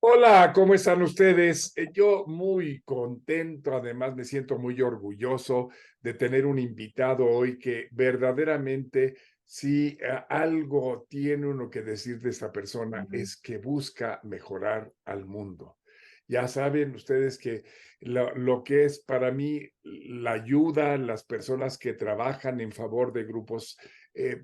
Hola, ¿cómo están ustedes? Yo muy contento, además me siento muy orgulloso de tener un invitado hoy que verdaderamente, si algo tiene uno que decir de esta persona, es que busca mejorar al mundo. Ya saben ustedes que lo que es para mí la ayuda, las personas que trabajan en favor de grupos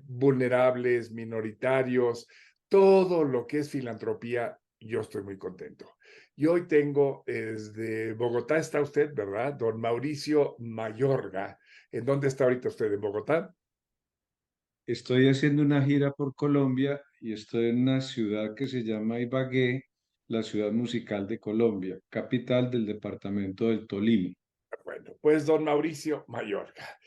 vulnerables, minoritarios, todo lo que es filantropía, yo estoy muy contento. Y hoy tengo desde Bogotá, está usted, ¿verdad? Don Mauricio Mayorga. ¿En dónde está ahorita usted? ¿En Bogotá? Estoy haciendo una gira por Colombia y estoy en una ciudad que se llama Ibagué, la ciudad musical de Colombia, capital del departamento del Tolima. Bueno, pues don Mauricio Mayorga.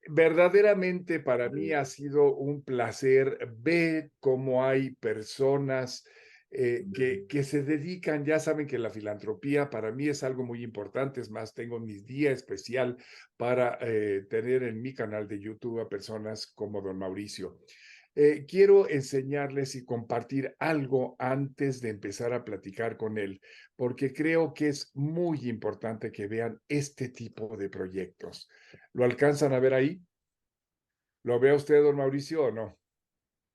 Verdaderamente para mí ha sido un placer ver cómo hay personas que se dedican, ya saben que la filantropía para mí es algo muy importante, es más, tengo mi día especial para tener en mi canal de YouTube a personas como don Mauricio. Quiero enseñarles y compartir algo antes de empezar a platicar con él, porque creo que es muy importante que vean este tipo de proyectos. ¿Lo alcanzan a ver ahí? ¿Lo ve usted, don Mauricio, o no?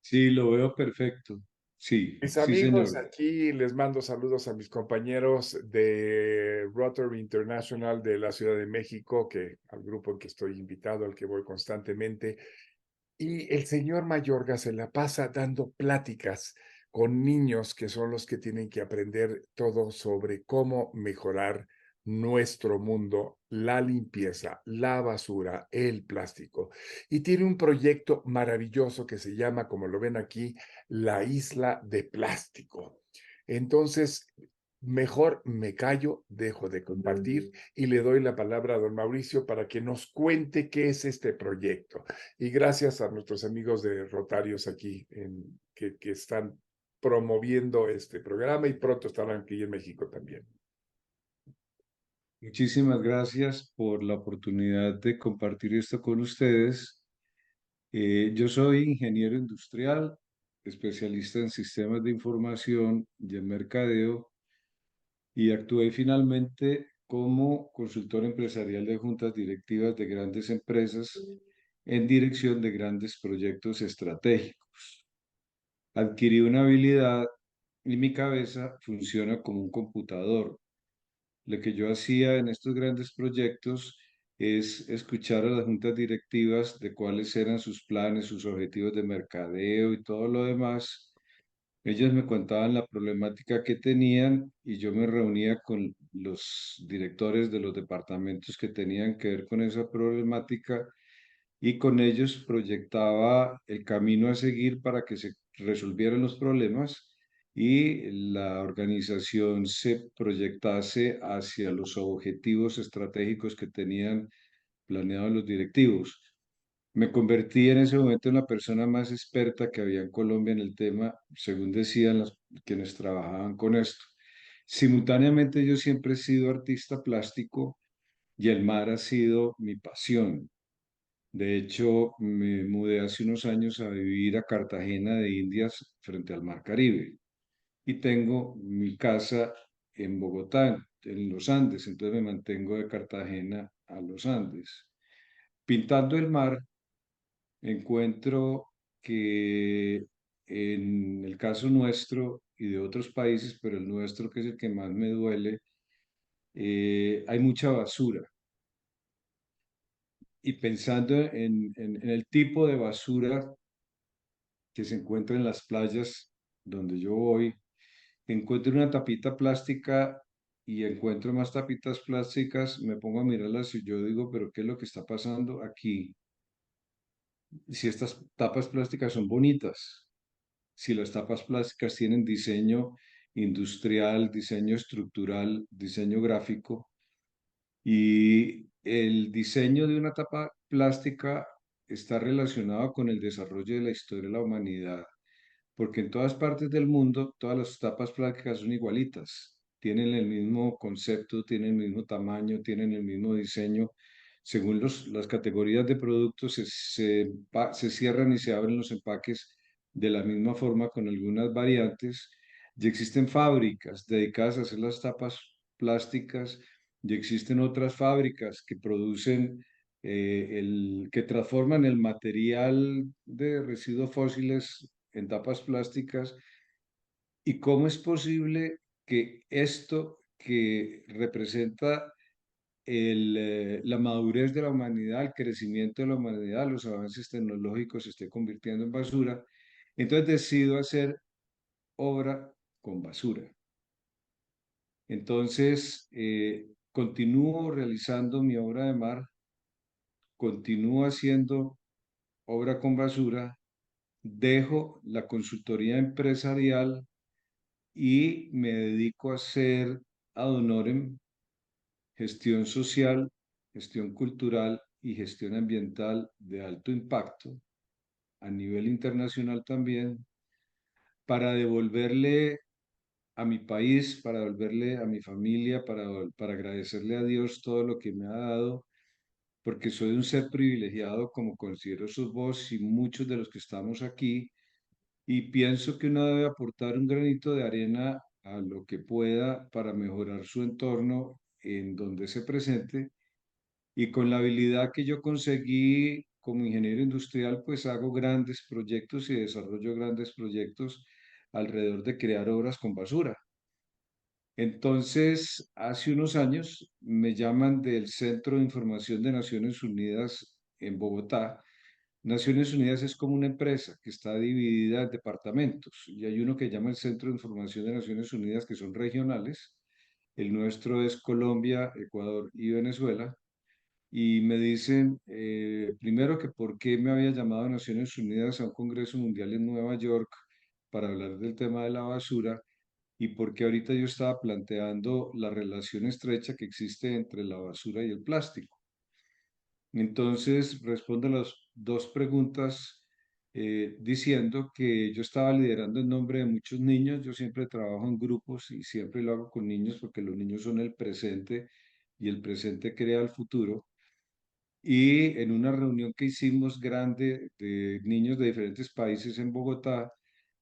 Sí, lo veo perfecto. Sí, Mis sí, amigos, señor. aquí les mando saludos a mis compañeros de Rotary International de la Ciudad de México, que al grupo en que estoy invitado, al que voy constantemente. Y el señor Mayorga se la pasa dando pláticas con niños que son los que tienen que aprender todo sobre cómo mejorar nuestro mundo, la limpieza, la basura, el plástico. Y tiene un proyecto maravilloso que se llama, como lo ven aquí, la isla de plástico. Entonces, mejor me callo, dejo de compartir y le doy la palabra a don Mauricio para que nos cuente qué es este proyecto. Y gracias a nuestros amigos de Rotarios aquí que están promoviendo este programa y pronto estarán aquí en México también. Muchísimas gracias por la oportunidad de compartir esto con ustedes. Yo soy ingeniero industrial, especialista en sistemas de información y en mercadeo, y actué finalmente como consultor empresarial de juntas directivas de grandes empresas en dirección de grandes proyectos estratégicos. Adquirí una habilidad y mi cabeza funciona como un computador. Lo que yo hacía en estos grandes proyectos es escuchar a las juntas directivas de cuáles eran sus planes, sus objetivos de mercadeo y todo lo demás. Ellos me contaban la problemática que tenían y yo me reunía con los directores de los departamentos que tenían que ver con esa problemática y con ellos proyectaba el camino a seguir para que se resolvieran los problemas y la organización se proyectase hacia los objetivos estratégicos que tenían planeados los directivos. Me convertí en ese momento en la persona más experta que había en Colombia en el tema, según decían quienes trabajaban con esto. Simultáneamente yo siempre he sido artista plástico y el mar ha sido mi pasión. De hecho, me mudé hace unos años a vivir a Cartagena de Indias frente al Mar Caribe y tengo mi casa en Bogotá, en los Andes, entonces me mantengo de Cartagena a los Andes. Pintando el mar, encuentro que en el caso nuestro y de otros países, pero el nuestro que es el que más me duele, hay mucha basura. Y pensando en el tipo de basura que se encuentra en las playas donde yo voy, encuentro una tapita plástica y encuentro más tapitas plásticas, me pongo a mirarlas y yo digo, pero ¿qué es lo que está pasando aquí? Si estas tapas plásticas son bonitas, si las tapas plásticas tienen diseño industrial, diseño estructural, diseño gráfico, y el diseño de una tapa plástica está relacionado con el desarrollo de la historia de la humanidad, porque en todas partes del mundo todas las tapas plásticas son igualitas, tienen el mismo concepto, tienen el mismo tamaño, tienen el mismo diseño. Según las categorías de productos, se cierran y se abren los empaques de la misma forma con algunas variantes, Ya existen fábricas dedicadas a hacer las tapas plásticas, ya existen otras fábricas que producen, que transforman el material de residuos fósiles en tapas plásticas. ¿Y cómo es posible que esto que representa la madurez de la humanidad, el crecimiento de la humanidad, los avances tecnológicos se esté convirtiendo en basura? Entonces decido hacer obra con basura. Entonces, continúo realizando mi obra de mar, continúo haciendo obra con basura, dejo la consultoría empresarial y me dedico a hacer ad honorem gestión social, gestión cultural y gestión ambiental de alto impacto a nivel internacional también, para devolverle a mi país, para devolverle a mi familia, para agradecerle a Dios todo lo que me ha dado, porque soy un ser privilegiado, como considero sus vos y muchos de los que estamos aquí, y pienso que uno debe aportar un granito de arena a lo que pueda para mejorar su entorno en donde se presente. Y con la habilidad que yo conseguí como ingeniero industrial, pues hago grandes proyectos y desarrollo grandes proyectos alrededor de crear obras con basura. Entonces, hace unos años me llaman del Centro de Información de Naciones Unidas en Bogotá. Naciones Unidas es como una empresa que está dividida en departamentos y hay uno que llama el Centro de Información de Naciones Unidas, que son regionales. El nuestro es Colombia, Ecuador y Venezuela. Y me dicen, primero, que por qué me había llamado a Naciones Unidas a un Congreso Mundial en Nueva York para hablar del tema de la basura, y por qué ahorita yo estaba planteando la relación estrecha que existe entre la basura y el plástico. Entonces, respondo a las dos preguntas, diciendo que yo estaba liderando en nombre de muchos niños. Yo siempre trabajo en grupos y siempre lo hago con niños porque los niños son el presente y el presente crea el futuro. Y en una reunión que hicimos grande de niños de diferentes países en Bogotá,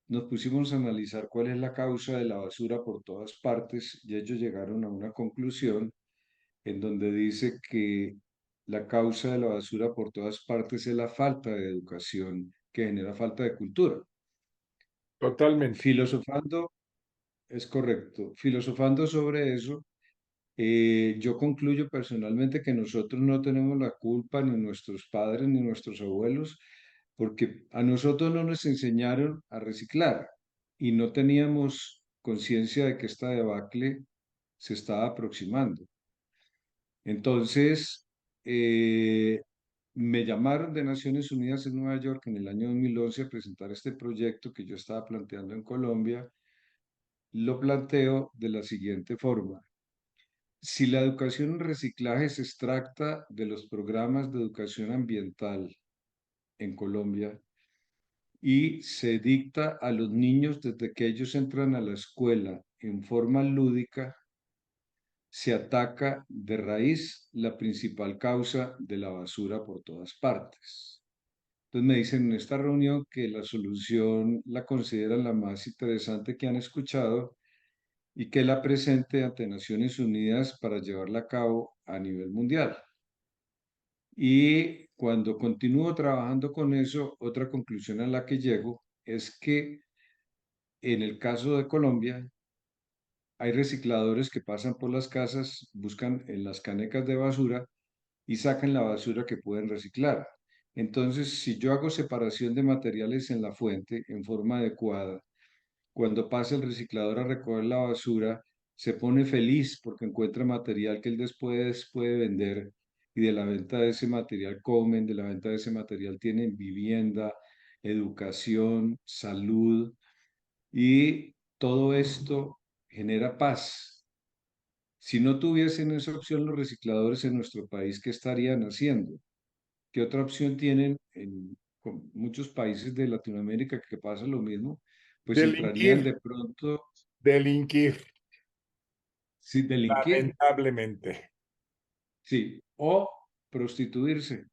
nos pusimos a analizar cuál es la causa de la basura por todas partes y ellos llegaron a una conclusión en donde dice que la causa de la basura por todas partes es la falta de educación que genera falta de cultura. Totalmente. Filosofando, es correcto, filosofando sobre eso, yo concluyo personalmente que nosotros no tenemos la culpa, ni nuestros padres, ni nuestros abuelos, porque a nosotros no nos enseñaron a reciclar y no teníamos conciencia de que esta debacle se estaba aproximando. Entonces, me llamaron de Naciones Unidas en Nueva York en el año 2011 a presentar este proyecto que yo estaba planteando en Colombia. Lo planteo de la siguiente forma. Si la educación en reciclaje se extracta de los programas de educación ambiental en Colombia y se dicta a los niños desde que ellos entran a la escuela en forma lúdica, se ataca de raíz la principal causa de la basura por todas partes. Entonces me dicen en esta reunión que la solución la consideran la más interesante que han escuchado y que la presente ante Naciones Unidas para llevarla a cabo a nivel mundial. Y cuando continúo trabajando con eso, otra conclusión a la que llego es que en el caso de Colombia hay recicladores que pasan por las casas, buscan en las canecas de basura y sacan la basura que pueden reciclar. Entonces, si yo hago separación de materiales en la fuente en forma adecuada, cuando pasa el reciclador a recoger la basura, se pone feliz porque encuentra material que él después puede vender, y de la venta de ese material comen, de la venta de ese material tienen vivienda, educación, salud, y todo esto genera paz. Si no tuviesen esa opción los recicladores en nuestro país, ¿qué estarían haciendo? ¿Qué otra opción tienen en muchos países de Latinoamérica que pasa lo mismo? Pues entrarían Delinquir, de pronto, delinquir, sí, delinquir, lamentablemente. sí, o prostituirse.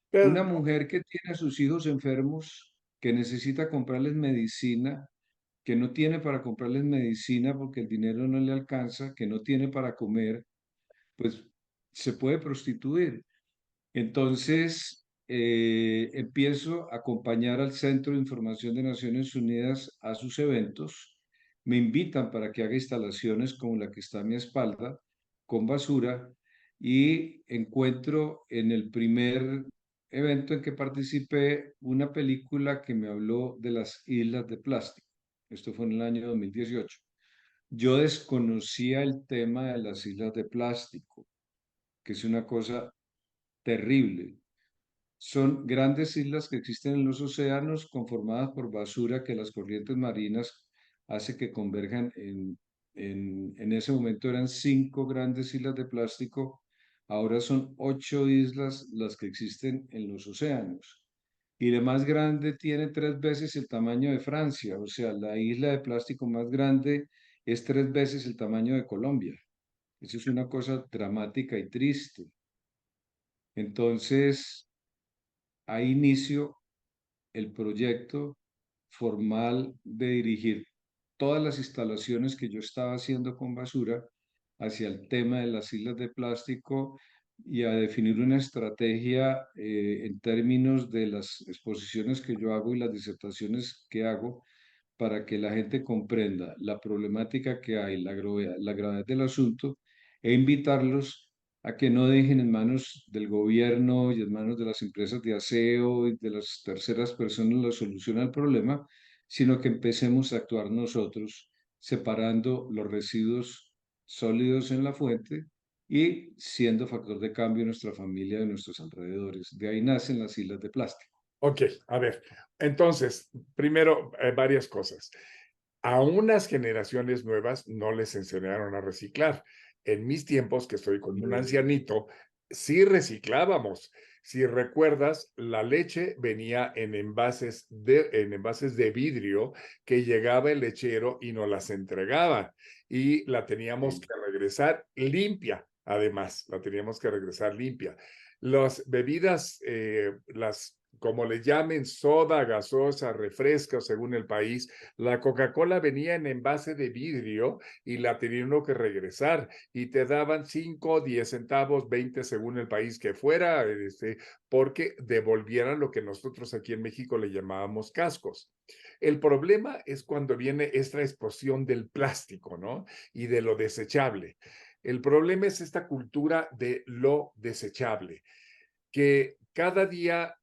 Pero, Una mujer que tiene a sus hijos enfermos, que necesita comprarles medicina, que no tiene para comprarles medicina porque el dinero no le alcanza, que no tiene para comer, pues se puede prostituir. Entonces, empiezo a acompañar al Centro de Información de Naciones Unidas a sus eventos. Me invitan para que haga instalaciones como la que está a mi espalda, con basura, y encuentro en el primer evento en que participé una película que me habló de las islas de plástico. Esto fue en el año 2018. Yo desconocía el tema de las islas de plástico, que es una cosa terrible. Son grandes islas que existen en los océanos conformadas por basura que las corrientes marinas hace que converjan en ese momento eran 5 grandes islas de plástico, ahora son 8 islas las que existen en los océanos. Y la más grande tiene 3 veces el tamaño de Francia, o sea, la isla de plástico más grande es 3 veces el tamaño de Colombia. Eso es una cosa dramática y triste. Entonces, ahí inicio el proyecto formal de dirigir todas las instalaciones que yo estaba haciendo con basura hacia el tema de las islas de plástico y a definir una estrategia en términos de las exposiciones que yo hago y las disertaciones que hago para que la gente comprenda la problemática que hay, la gravedad del asunto e invitarlos a que no dejen en manos del gobierno y en manos de las empresas de aseo y de las terceras personas la solución al problema, sino que empecemos a actuar nosotros, separando los residuos sólidos en la fuente y siendo factor de cambio en nuestra familia y en nuestros alrededores. De ahí nacen las islas de plástico. Ok, a ver. Entonces, primero, varias cosas. A unas generaciones nuevas no les enseñaron a reciclar. En mis tiempos, que estoy como un ancianito, sí reciclábamos. Si recuerdas, la leche venía en envases de vidrio que llegaba el lechero y nos las entregaba y la teníamos que regresar limpia. Además, la teníamos que regresar limpia. Las bebidas, las como le llamen, soda, gaseosa, refresca, según el país, la Coca-Cola venía en envase de vidrio y la tenían uno que regresar y te daban 5, 10 centavos, 20 según el país que fuera, porque devolvieran lo que nosotros aquí en México le llamábamos cascos. El problema es cuando viene esta explosión del plástico, ¿no? Y de lo desechable. El problema es esta cultura de lo desechable que cada día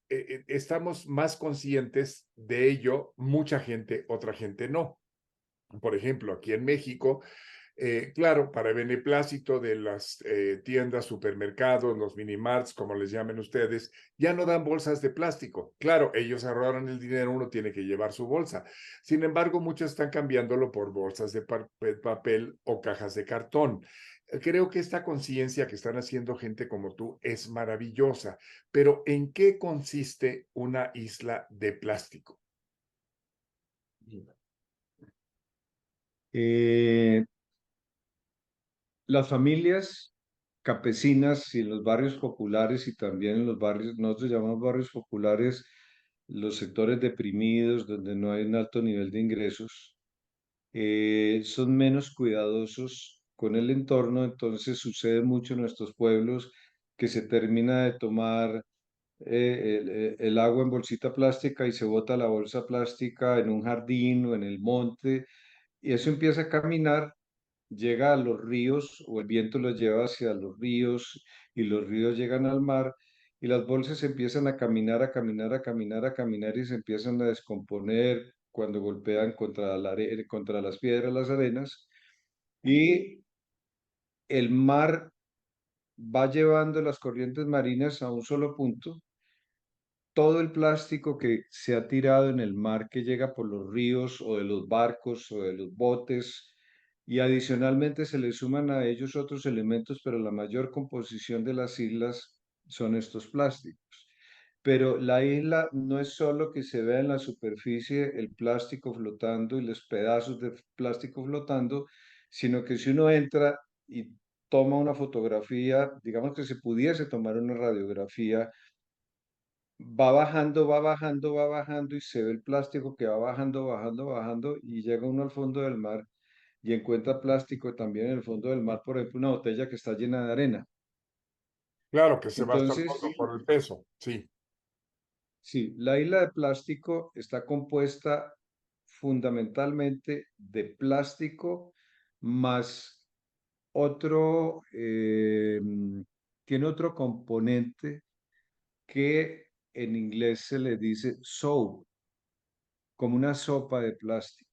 estamos más conscientes de ello, mucha gente, otra gente no. Por ejemplo, aquí en México, claro, para el beneplácito de las tiendas, supermercados, los minimarts, como les llamen ustedes, ya no dan bolsas de plástico. Claro, ellos ahorran el dinero, uno tiene que llevar su bolsa. Sin embargo, muchos están cambiándolo por bolsas de papel o cajas de cartón. Creo que esta conciencia que están haciendo gente como tú es maravillosa, pero ¿en qué consiste una isla de plástico? Eh, las familias campesinas y en los barrios populares y también en los barrios, nosotros llamamos barrios populares, los sectores deprimidos donde no hay un alto nivel de ingresos, son menos cuidadosos con el entorno, entonces sucede mucho en nuestros pueblos que se termina de tomar el agua en bolsita plástica y se bota la bolsa plástica en un jardín o en el monte y eso empieza a caminar, llega a los ríos o el viento los lleva hacia los ríos y los ríos llegan al mar y las bolsas empiezan a caminar, a caminar, a caminar, a caminar y se empiezan a descomponer cuando golpean contra contra las piedras, las arenas y el mar va llevando las corrientes marinas a un solo punto. Todo el plástico que se ha tirado en el mar que llega por los ríos o de los barcos o de los botes y adicionalmente se le suman a ellos otros elementos, pero la mayor composición de las islas son estos plásticos. Pero la isla no es solo que se vea en la superficie el plástico flotando y los pedazos de plástico flotando, sino que si uno entra y toma una fotografía, digamos que se pudiese tomar una radiografía va bajando, va bajando, va bajando y se ve el plástico que va bajando, bajando, bajando y llega uno al fondo del mar y encuentra plástico también en el fondo del mar, por ejemplo, una botella que está llena de arena. Claro que se va hasta el Entonces, fondo por el peso, sí. sí, la isla de plástico está compuesta fundamentalmente de plástico más otro, tiene otro componente que en inglés se le dice soap, como una sopa de plástico.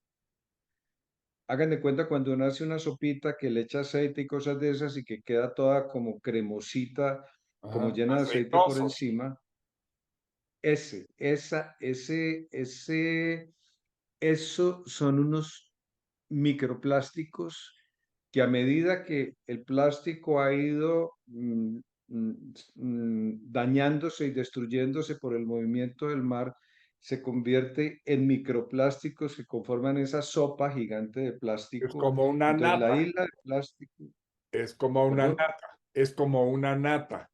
Hagan de cuenta cuando uno hace una sopita que le echa aceite y cosas de esas y que queda toda como cremosita, como Ajá, llena de aceite por aceitoso. encima. Eso son unos microplásticos que a medida que el plástico ha ido dañándose y destruyéndose por el movimiento del mar, se convierte en microplásticos que conforman esa sopa gigante de Es plástico. como una Entonces, la nata, isla de plástico, es como una perdón, nata, es como una nata.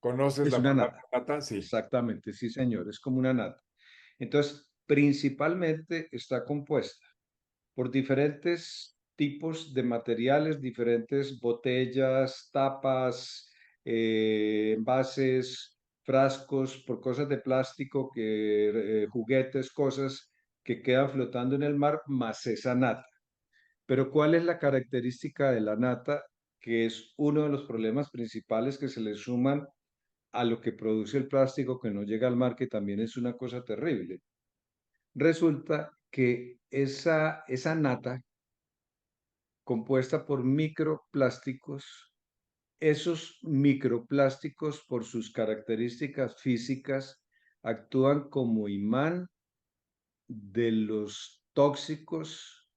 ¿Conoces es la una palabra nata. nata? Sí. Exactamente, sí, señor, es como una nata. Entonces, principalmente está compuesta por diferentes tipos de materiales, diferentes botellas, tapas, envases, frascos, por cosas de plástico, juguetes, cosas que quedan flotando en el mar, más esa nata. Pero ¿cuál es la característica de la nata? Que es uno de los problemas principales que se le suman a lo que produce el plástico que no llega al mar, que también es una cosa terrible. Resulta que esa nata compuesta por microplásticos. Esos microplásticos, por sus características físicas, actúan como imán de los tóxicos,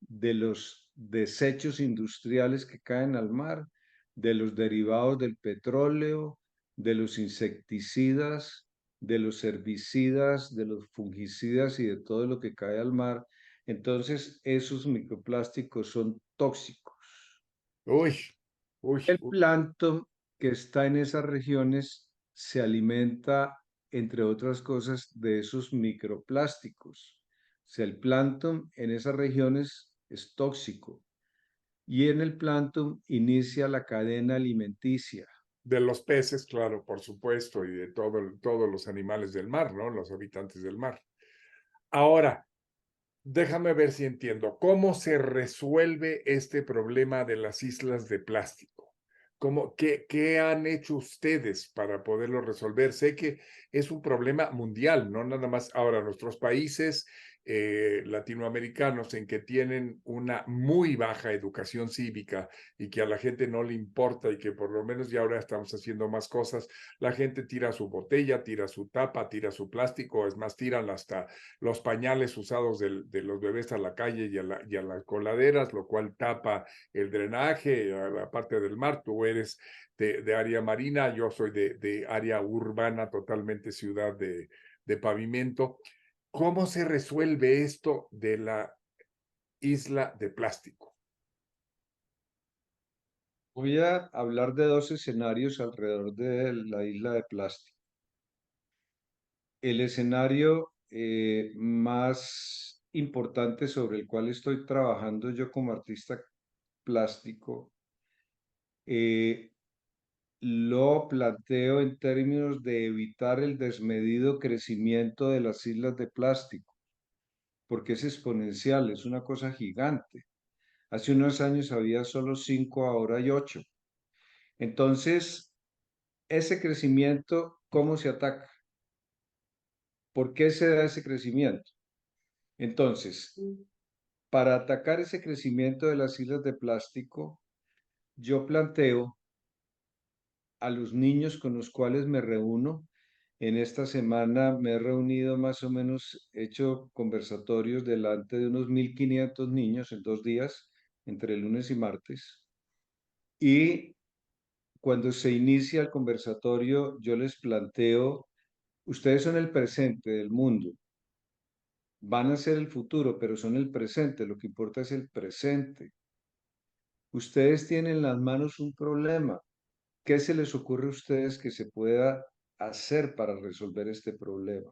de los desechos industriales que caen al mar, de los derivados del petróleo, de los insecticidas, de los herbicidas, de los fungicidas y de todo lo que cae al mar. Entonces, esos microplásticos son tóxicos. Uy, uy, El uy. plancton que está en esas regiones se alimenta, entre otras cosas, de esos microplásticos. O sea, el plancton en esas regiones es tóxico y en el plancton inicia la cadena alimenticia. De los peces, claro, por supuesto, y de todos los animales del mar, ¿no? Los habitantes del mar. Ahora, déjame ver si entiendo. ¿Cómo se resuelve este problema de las islas de plástico? ¿Qué han hecho ustedes para poderlo resolver? Sé que es un problema mundial, no nada más ahora nuestros países latinoamericanos en que tienen una muy baja educación cívica y que a la gente no le importa y que por lo menos ya ahora estamos haciendo más cosas. La gente tira su botella, tira su tapa, tira su plástico, es más, tiran hasta los pañales usados de los bebés a la calle y a las coladeras, lo cual tapa el drenaje a la parte del mar. Tú eres de área marina, yo soy de área urbana, totalmente ciudad de pavimento. ¿Cómo se resuelve esto de la isla de plástico? Voy a hablar de dos escenarios alrededor de la isla de plástico. El escenario más importante sobre el cual estoy trabajando yo como artista plástico, eh, lo planteo en términos de evitar el desmedido crecimiento de las islas de plástico, porque es exponencial, es una cosa gigante. Hace unos años había solo 5, ahora hay 8. Entonces, ese crecimiento, ¿cómo se ataca? ¿Por qué se da ese crecimiento? Entonces, para atacar ese crecimiento de las islas de plástico, yo planteo a los niños con los cuales me reúno. En esta semana me he reunido más o menos, he hecho conversatorios delante de unos 1.500 niños en 2 días, entre lunes y martes. Y cuando se inicia el conversatorio, yo les planteo, ustedes son el presente del mundo, van a ser el futuro, pero son el presente, lo que importa es el presente. Ustedes tienen en las manos un problema. ¿Qué se les ocurre a ustedes que se pueda hacer para resolver este problema?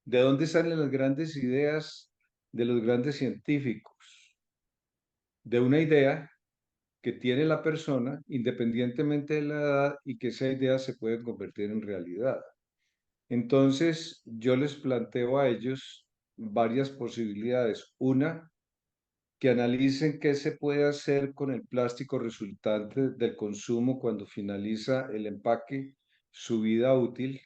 ¿De dónde salen las grandes ideas de los grandes científicos? De una idea que tiene la persona independientemente de la edad y que esa idea se puede convertir en realidad. Entonces, yo les planteo a ellos varias posibilidades. Una, que analicen qué se puede hacer con el plástico resultante del consumo cuando finaliza el empaque, su vida útil,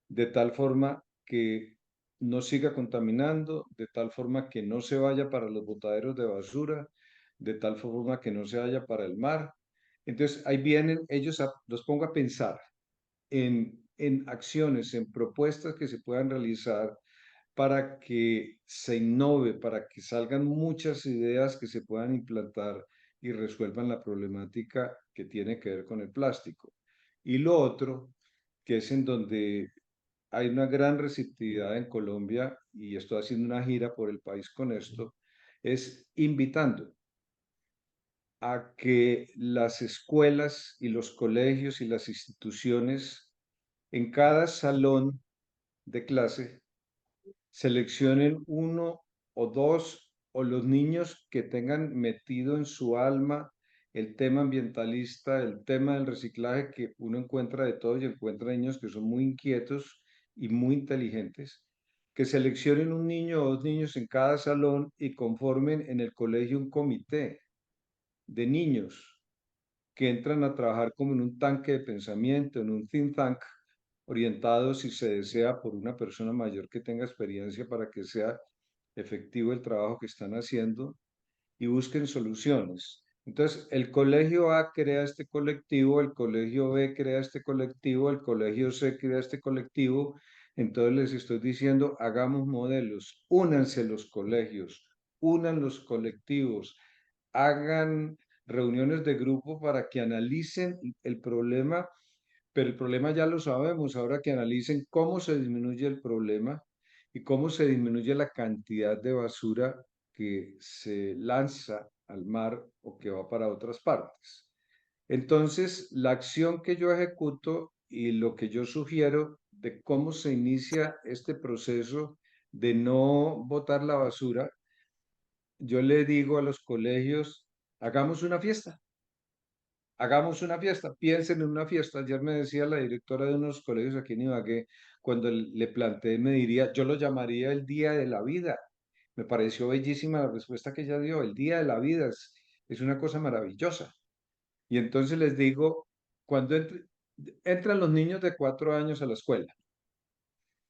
de tal forma que no siga contaminando, de tal forma que no se vaya para los botaderos de basura, de tal forma que no se vaya para el mar. Entonces, ahí vienen ellos, los pongo a pensar en acciones, en propuestas que se puedan realizar para que se innove, para que salgan muchas ideas que se puedan implantar y resuelvan la problemática que tiene que ver con el plástico. Y lo otro, que es en donde hay una gran receptividad en Colombia, y estoy haciendo una gira por el país con esto, es invitando a que las escuelas y los colegios y las instituciones en cada salón de clase seleccionen uno o dos o los niños que tengan metido en su alma el tema ambientalista, el tema del reciclaje, que uno encuentra de todo y encuentra niños que son muy inquietos y muy inteligentes, que seleccionen un niño o dos niños en cada salón y conformen en el colegio un comité de niños que entran a trabajar como en un tanque de pensamiento, en un think tank, orientado, si se desea, por una persona mayor que tenga experiencia para que sea efectivo el trabajo que están haciendo y busquen soluciones. Entonces, el colegio A crea este colectivo, el colegio B crea este colectivo, el colegio C crea este colectivo. Entonces les estoy diciendo, hagamos modelos, únanse los colegios, unan los colectivos, hagan reuniones de grupo para que analicen el problema, pero el problema ya lo sabemos, ahora que analicen cómo se disminuye el problema y cómo se disminuye la cantidad de basura que se lanza al mar o que va para otras partes. Entonces, la acción que yo ejecuto y lo que yo sugiero de cómo se inicia este proceso de no botar la basura, yo le digo a los colegios, hagamos una fiesta. Hagamos una fiesta, piensen en una fiesta. Ayer me decía la directora de unos colegios aquí en Ibagué, cuando le planteé, me diría, yo lo llamaría el Día de la Vida. Me pareció bellísima la respuesta que ella dio. El Día de la Vida es una cosa maravillosa. Y entonces les digo, cuando entran los niños de 4 años a la escuela,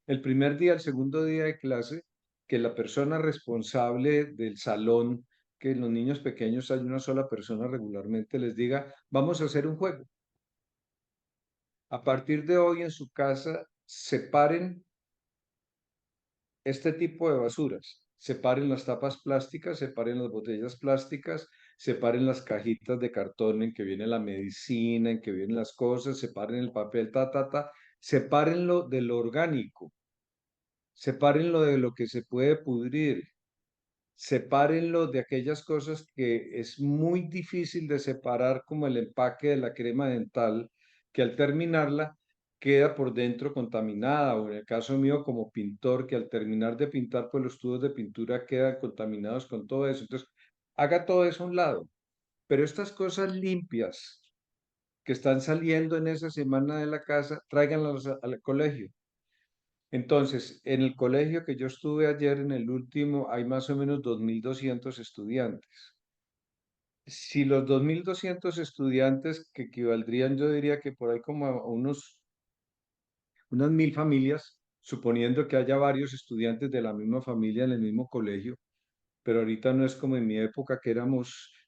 el primer día, el segundo día de clase, que la persona responsable del salón, que en los niños pequeños hay una sola persona regularmente, les diga, vamos a hacer un juego. A partir de hoy en su casa, separen este tipo de basuras. Separen las tapas plásticas, separen las botellas plásticas, separen las cajitas de cartón en que viene la medicina, en que vienen las cosas, separen el papel, sepárenlo de lo orgánico, sepárenlo de lo que se puede pudrir, sepárenlo de aquellas cosas que es muy difícil de separar, como el empaque de la crema dental, que al terminarla queda por dentro contaminada, o en el caso mío como pintor, que al terminar de pintar, pues los tubos de pintura quedan contaminados con todo eso. Entonces, haga todo eso a un lado, pero estas cosas limpias que están saliendo en esa semana de la casa, tráiganlas al colegio. Entonces, en el colegio que yo estuve ayer, en el último, hay más o menos 2.200 estudiantes. Si los 2.200 estudiantes, que equivaldrían, yo diría que por ahí como a unas 1.000 familias, suponiendo que haya varios estudiantes de la misma familia en el mismo colegio, pero ahorita no es como en mi época que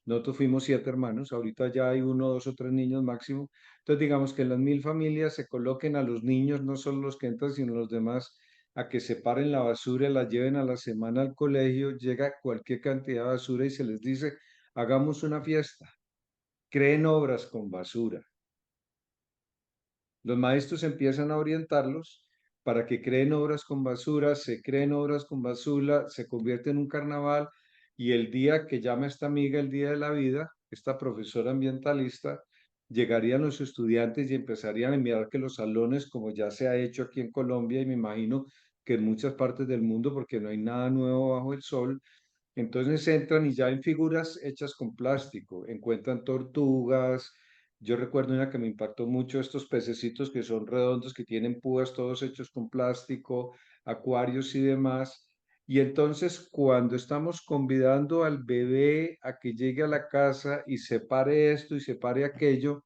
nosotros fuimos 7 hermanos, ahorita ya hay uno, dos o tres niños máximo. Entonces digamos que en las 1.000 familias se coloquen a los niños, no solo los que entran, sino los demás, a que separen la basura, la lleven a la semana al colegio, llega cualquier cantidad de basura y se les dice, hagamos una fiesta, creen obras con basura. Los maestros empiezan a orientarlos para que creen obras con basura, se creen obras con basura, se convierte en un carnaval y el día que llama esta amiga el Día de la Vida, esta profesora ambientalista, llegarían los estudiantes y empezarían a mirar que los salones, como ya se ha hecho aquí en Colombia y me imagino que en muchas partes del mundo, porque no hay nada nuevo bajo el sol, entonces entran y ya en figuras hechas con plástico, encuentran tortugas. Yo recuerdo una que me impactó mucho, estos pececitos que son redondos, que tienen púas, todos hechos con plástico, acuarios y demás. Y entonces cuando estamos convidando al bebé a que llegue a la casa y separe esto y separe aquello,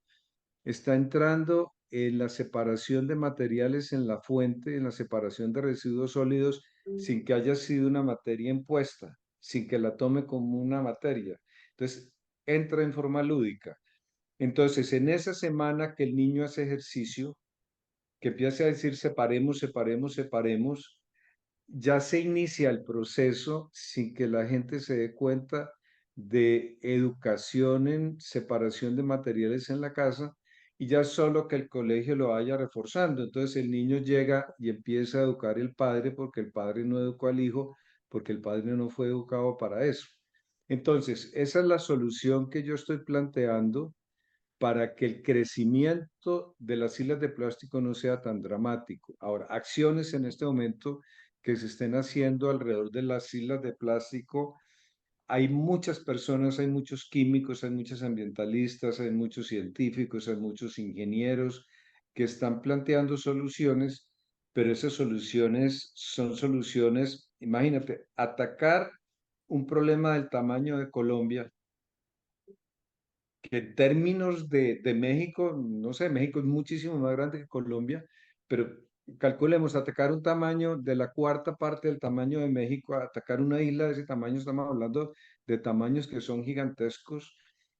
está entrando en la separación de materiales en la fuente, en la separación de residuos sólidos, sin que haya sido una materia impuesta, sin que la tome como una materia. Entonces, entra en forma lúdica. Entonces, en esa semana que el niño hace ejercicio, que empieza a decir separemos, separemos, separemos, ya se inicia el proceso sin que la gente se dé cuenta de educación en separación de materiales en la casa y ya solo que el colegio lo vaya reforzando. Entonces el niño llega y empieza a educar el padre porque el padre no educó al hijo, porque el padre no fue educado para eso. Entonces, esa es la solución que yo estoy planteando para que el crecimiento de las islas de plástico no sea tan dramático. Ahora, acciones en este momento que se estén haciendo alrededor de las islas de plástico, hay muchas personas, hay muchos químicos, hay muchos ambientalistas, hay muchos científicos, hay muchos ingenieros que están planteando soluciones, pero esas soluciones son soluciones, imagínate, atacar un problema del tamaño de Colombia que en términos de México, no sé, México es muchísimo más grande que Colombia, pero calculemos, atacar un tamaño de la cuarta parte del tamaño de México, atacar una isla de ese tamaño, estamos hablando de tamaños que son gigantescos,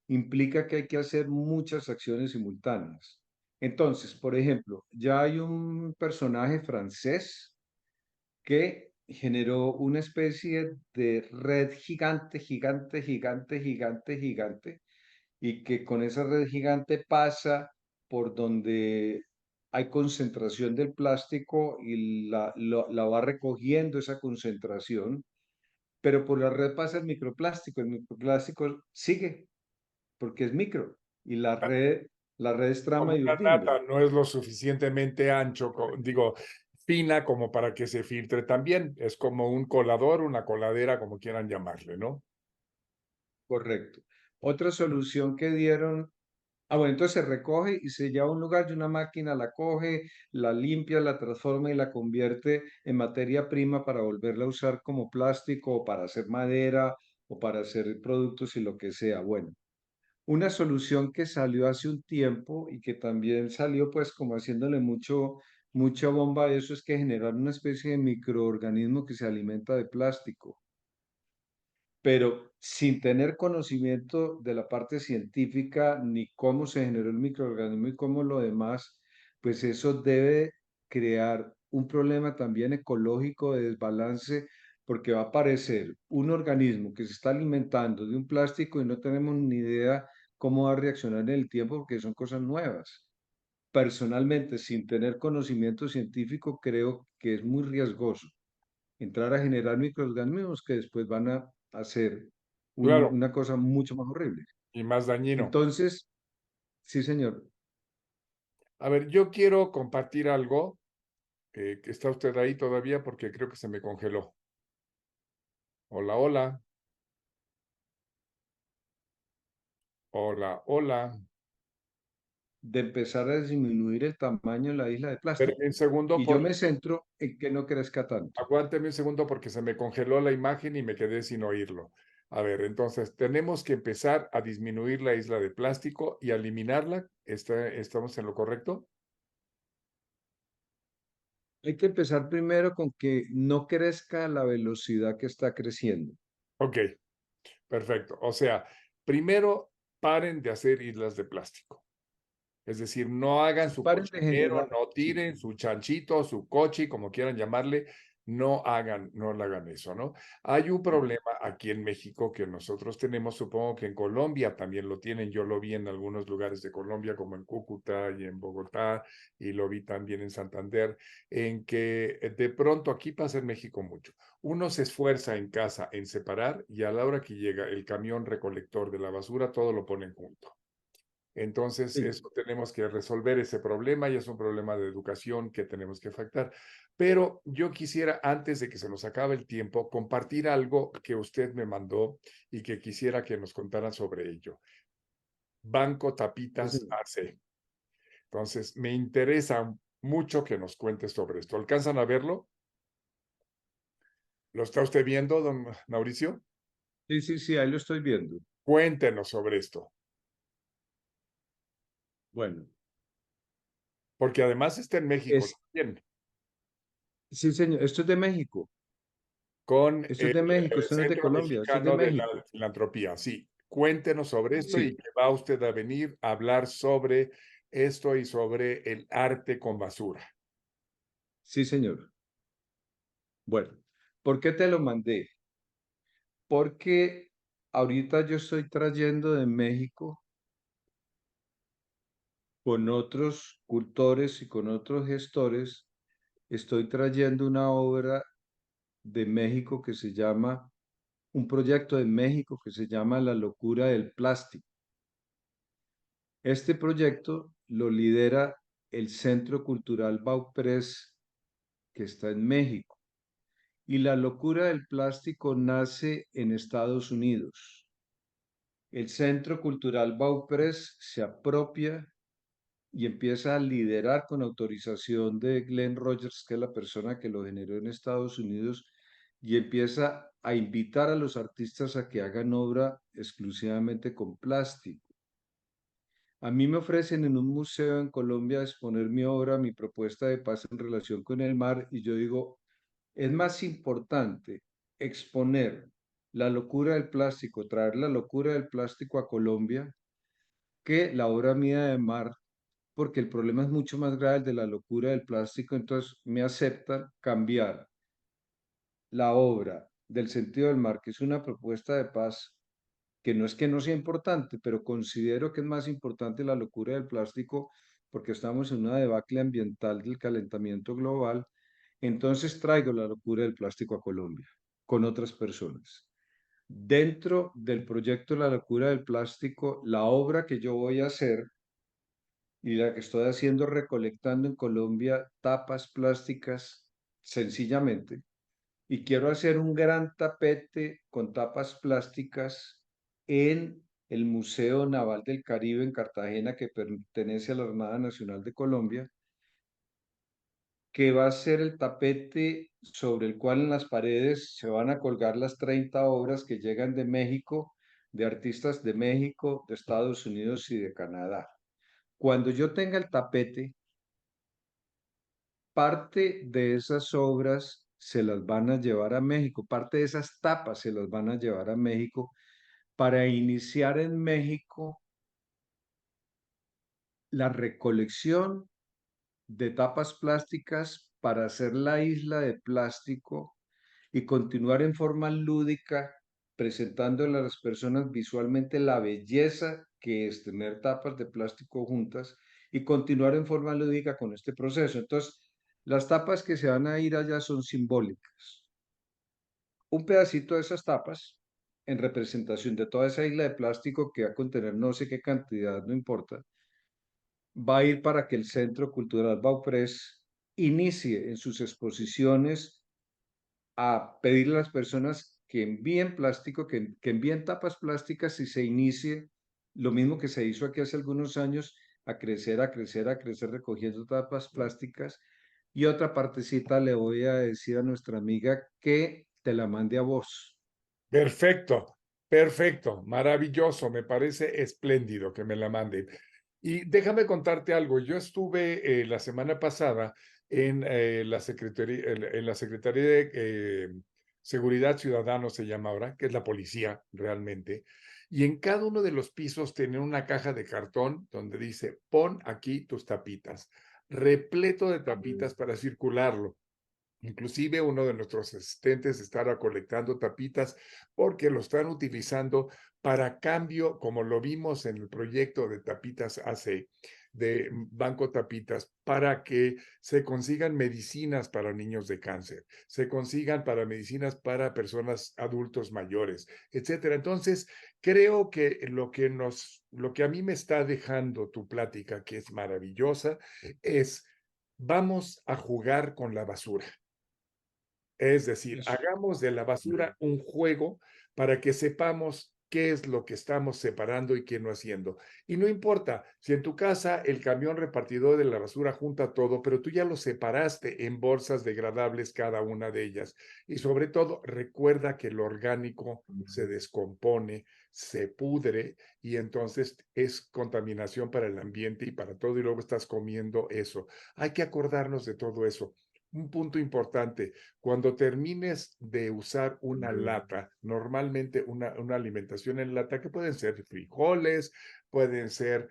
implica que hay que hacer muchas acciones simultáneas. Entonces, por ejemplo, ya hay un personaje francés que generó una especie de red gigante, gigante, gigante, gigante, gigante, y que con esa red gigante pasa por donde hay concentración del plástico y la va recogiendo esa concentración, pero por la red pasa el microplástico sigue porque es micro y la red es Como una trama. nata, no es lo suficientemente ancho, digo, fina como para que se filtre también. Es como un colador, una coladera, como quieran llamarle, ¿no? Correcto. Otra solución que dieron. Bueno, entonces se recoge y se lleva a un lugar y una máquina la coge, la limpia, la transforma y la convierte en materia prima para volverla a usar como plástico o para hacer madera o para hacer productos y lo que sea. Bueno, una solución que salió hace un tiempo y que también salió pues como haciéndole mucha bomba a eso es que generar una especie de microorganismo que se alimenta de plástico, pero sin tener conocimiento de la parte científica ni cómo se generó el microorganismo y cómo lo demás, pues eso debe crear un problema también ecológico de desbalance, porque va a aparecer un organismo que se está alimentando de un plástico y no tenemos ni idea cómo va a reaccionar en el tiempo, porque son cosas nuevas. Personalmente, sin tener conocimiento científico, creo que es muy riesgoso entrar a generar microorganismos que después van a hacer Claro, una cosa mucho más horrible. y más dañino. Entonces, sí, señor, A ver, yo quiero compartir algo. Que ¿Está usted ahí todavía? Porque creo que se me congeló. Hola, hola, hola, hola. de empezar a disminuir el tamaño de la isla de Espéreme plástico. un segundo, Y yo me centro en que no crezca tanto. aguánteme un segundo porque se me congeló la imagen y me quedé sin oírlo. A ver, entonces tenemos que empezar a disminuir la isla de plástico y a eliminarla. ¿Estamos en lo correcto? Hay que empezar primero con que no crezca a la velocidad que está creciendo. Ok, perfecto. O sea, primero paren de hacer islas de plástico. Es decir, no hagan su Paren de cochinero, generar, no sí, tiren su chanchito, su coche, como quieran llamarle, no le hagan eso, ¿no? Hay un problema aquí en México que nosotros tenemos, supongo que en Colombia también lo tienen, yo lo vi en algunos lugares de Colombia, como en Cúcuta y en Bogotá, y lo vi también en Santander, en que de pronto aquí pasa en México mucho. Uno se esfuerza en casa en separar y a la hora que llega el camión recolector de la basura, todo lo ponen junto. Entonces, Sí. eso tenemos que resolver ese problema y es un problema de educación que tenemos que factar. Pero yo quisiera, antes de que se nos acabe el tiempo, compartir algo que usted me mandó y que quisiera que nos contaran sobre ello. Banco Sí, Tapitas señor. AC. Entonces, me interesa mucho que nos cuentes sobre esto. ¿Alcanzan a verlo? ¿Lo está usted viendo, don Mauricio? Sí, sí, sí, ahí lo estoy viendo. Cuéntenos sobre esto, Bueno, porque además está en México es, también, sí, señor, esto es de México. con Esto es el de México, esto no es de Centro Colombia, esto es de Mexicano de la México. Filantropía. Sí, cuéntenos sobre esto y Sí, que va usted a venir a hablar sobre esto y sobre el arte con basura. sí, señor. Bueno, ¿por qué te lo mandé? Porque ahorita yo estoy trayendo de México con otros cultores y con otros gestores, estoy trayendo una obra de México que se llama, un proyecto de México que se llama La locura del plástico. Este proyecto lo lidera el Centro Cultural Bauprés, que está en México. Y la locura del plástico nace en Estados Unidos. El Centro Cultural Bauprés se apropia y empieza a liderar con autorización de Glenn Rogers, que es la persona que lo generó en Estados Unidos, y empieza a invitar a los artistas a que hagan obra exclusivamente con plástico. A mí me ofrecen en un museo en Colombia exponer mi obra, mi propuesta de paz en relación con el mar, y yo digo, es más importante exponer la locura del plástico, traer la locura del plástico a Colombia, que la obra mía de mar, porque el problema es mucho más grave el de la locura del plástico, entonces me aceptan cambiar la obra del sentido del mar, que es una propuesta de paz, que no sea importante, pero considero que es más importante la locura del plástico porque estamos en una debacle ambiental del calentamiento global. Entonces traigo la locura del plástico a Colombia con otras personas. Dentro del proyecto La locura del plástico, la obra que yo voy a hacer y la que estoy haciendo recolectando en Colombia tapas plásticas sencillamente. Y quiero hacer un gran tapete con tapas plásticas en el Museo Naval del Caribe en Cartagena, que pertenece a la Armada Nacional de Colombia, que va a ser el tapete sobre el cual en las paredes se van a colgar las 30 obras que llegan de México, de artistas de México, de Estados Unidos y de Canadá. Cuando yo tenga el tapete, parte de esas obras se las van a llevar a México, parte de esas tapas se las van a llevar a México para iniciar en México la recolección de tapas plásticas para hacer la isla de plástico y continuar en forma lúdica presentándole a las personas visualmente la belleza que es tener tapas de plástico juntas y continuar en forma lúdica con este proceso. Entonces, las tapas que se van a ir allá son simbólicas. Un pedacito de esas tapas, en representación de toda esa isla de plástico que va a contener no sé qué cantidad, no importa, va a ir para que el Centro Cultural Bauprés inicie en sus exposiciones a pedirle a las personas que envíen plástico, que envíen tapas plásticas y se inicie lo mismo que se hizo aquí hace algunos años, a crecer, a crecer, a crecer recogiendo tapas plásticas. Y otra partecita le voy a decir a nuestra amiga que te la mande a vos. Perfecto, perfecto, maravilloso, me parece espléndido que me la manden. Y déjame contarte algo, yo estuve la semana pasada en en la Secretaría de Seguridad Ciudadana, se llama ahora, que es la policía realmente, y en cada uno de los pisos tienen una caja de cartón donde dice, pon aquí tus tapitas, repleto de tapitas para circularlo. Inclusive uno de nuestros asistentes está recolectando tapitas porque lo están utilizando para cambio, como lo vimos en el proyecto de Tapitas AC. de Banco Tapitas para que se consigan medicinas para niños de cáncer, se consigan para medicinas para personas adultos mayores, etcétera. Entonces, creo que lo que a mí me está dejando tu plática, que es maravillosa, es vamos a jugar con la basura. Es decir, Eso. hagamos de la basura un juego para que sepamos qué es lo que estamos separando y qué no haciendo. Y no importa si en tu casa el camión repartidor de la basura junta todo, pero tú ya lo separaste en bolsas degradables cada una de ellas. Y sobre todo, recuerda que lo orgánico se descompone, se pudre y entonces es contaminación para el ambiente y para todo y luego estás comiendo eso. Hay que acordarnos de todo eso. Un punto importante, cuando termines de usar una lata, normalmente una alimentación en lata, que pueden ser frijoles, pueden ser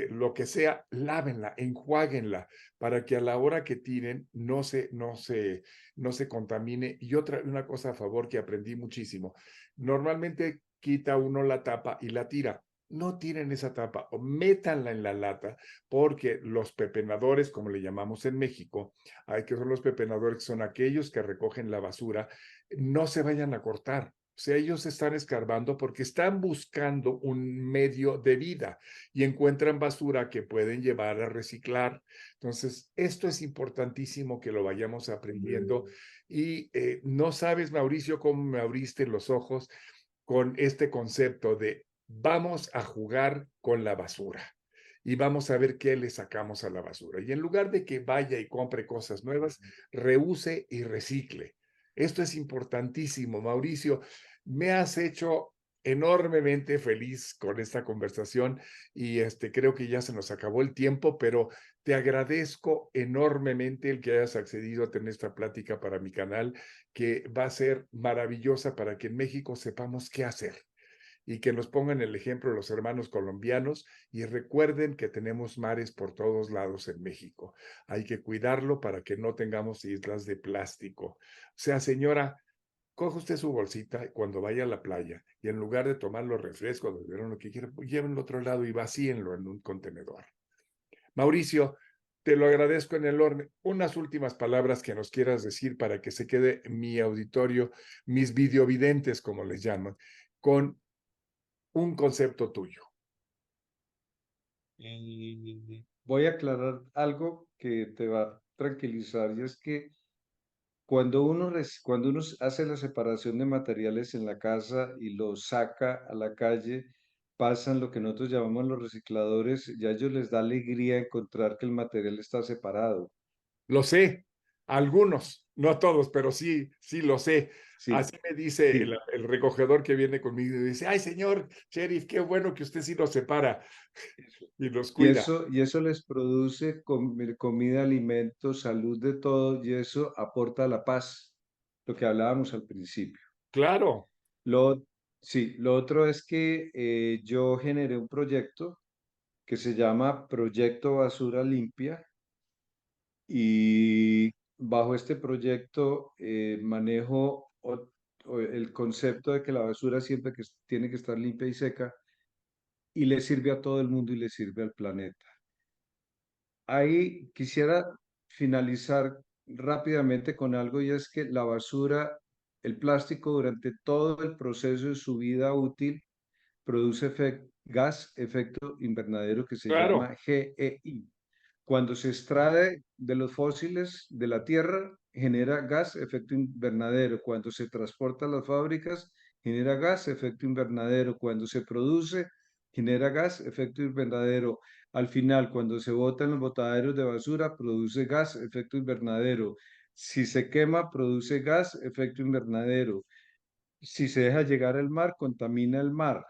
lo que sea, lávenla, enjuáguenla, para que a la hora que tiren no se contamine. Y una cosa a favor que aprendí muchísimo, normalmente quita uno la tapa y la tira. No tiren esa tapa o métanla en la lata porque los pepenadores, como le llamamos en México, hay que son los pepenadores, que son aquellos que recogen la basura, no se vayan a cortar. O sea, ellos están escarbando porque están buscando un medio de vida y encuentran basura que pueden llevar a reciclar. Entonces, esto es importantísimo que lo vayamos aprendiendo. Y no sabes, Mauricio, cómo me abriste los ojos con este concepto de vamos a jugar con la basura y vamos a ver qué le sacamos a la basura. Y en lugar de que vaya y compre cosas nuevas, reuse y recicle. Esto es importantísimo, Mauricio. Me has hecho enormemente feliz con esta conversación y creo que ya se nos acabó el tiempo, pero te agradezco enormemente el que hayas accedido a tener esta plática para mi canal, que va a ser maravillosa para que en México sepamos qué hacer y que nos pongan el ejemplo los hermanos colombianos y recuerden que tenemos mares por todos lados en México. Hay que cuidarlo para que no tengamos islas de plástico. O sea, señora, coge usted su bolsita cuando vaya a la playa y en lugar de tomar los refrescos, beber lo que quiera, llévenlo a otro lado y vacíenlo en un contenedor. Mauricio, te lo agradezco en el enorme. Unas últimas palabras que nos quieras decir para que se quede mi auditorio, mis videovidentes, como les llaman, con un concepto tuyo. Voy a aclarar algo que te va a tranquilizar y es que cuando uno hace la separación de materiales en la casa y los saca a la calle, pasan lo que nosotros llamamos los recicladores, y a ellos les da alegría encontrar que el material está separado. Lo sé, algunos, no todos, pero sí, sí lo sé. Sí, Así me dice sí. el recogedor que viene conmigo y dice, ay, señor sheriff, qué bueno que usted sí los separa y los cuida. Y eso les produce comida, alimentos, salud de todo, y eso aporta la paz, lo que hablábamos al principio. Claro, Lo, sí, lo otro es que yo generé un proyecto que se llama Proyecto Basura Limpia y bajo este proyecto manejo el concepto de que la basura siempre tiene que estar limpia y seca y le sirve a todo el mundo y le sirve al planeta. Ahí quisiera finalizar rápidamente con algo y es que la basura, el plástico durante todo el proceso de su vida útil produce gas efecto invernadero que se claro, llama GEI. Cuando se extrae de los fósiles de la tierra, genera gas efecto invernadero. Cuando se transporta a las fábricas, genera gas efecto invernadero. Cuando se produce, genera gas efecto invernadero. Al final, cuando se bota en los botaderos de basura, produce gas efecto invernadero. Si se quema, produce gas efecto invernadero. Si se deja llegar al mar, contamina el mar.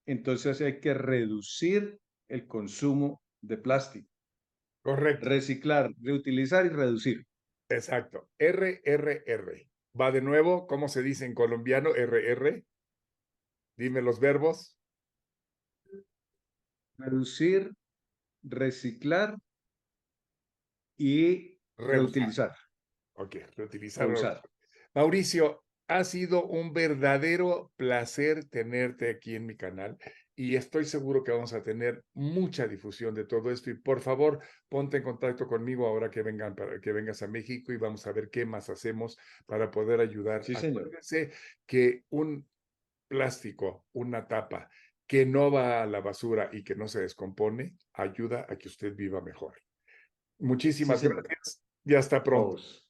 Entonces hay que reducir el consumo de plástico. correcto, Reciclar, reutilizar y reducir. exacto. RRR. Va de nuevo, ¿cómo se dice en colombiano? RR. Dime los verbos. Reducir, reciclar y Reusar. reutilizar Ok, o reutilizar. usar. Mauricio, ha sido un verdadero placer tenerte aquí en mi canal y estoy seguro que vamos a tener mucha difusión de todo esto. Y por favor, ponte en contacto conmigo ahora que para que vengas a México y vamos a ver qué más hacemos para poder ayudar. Sí, señor. Acuérdense que un plástico, una tapa que no va a la basura y que no se descompone, ayuda a que usted viva mejor. Sí, Muchísimas señor. gracias y hasta A pronto. vos.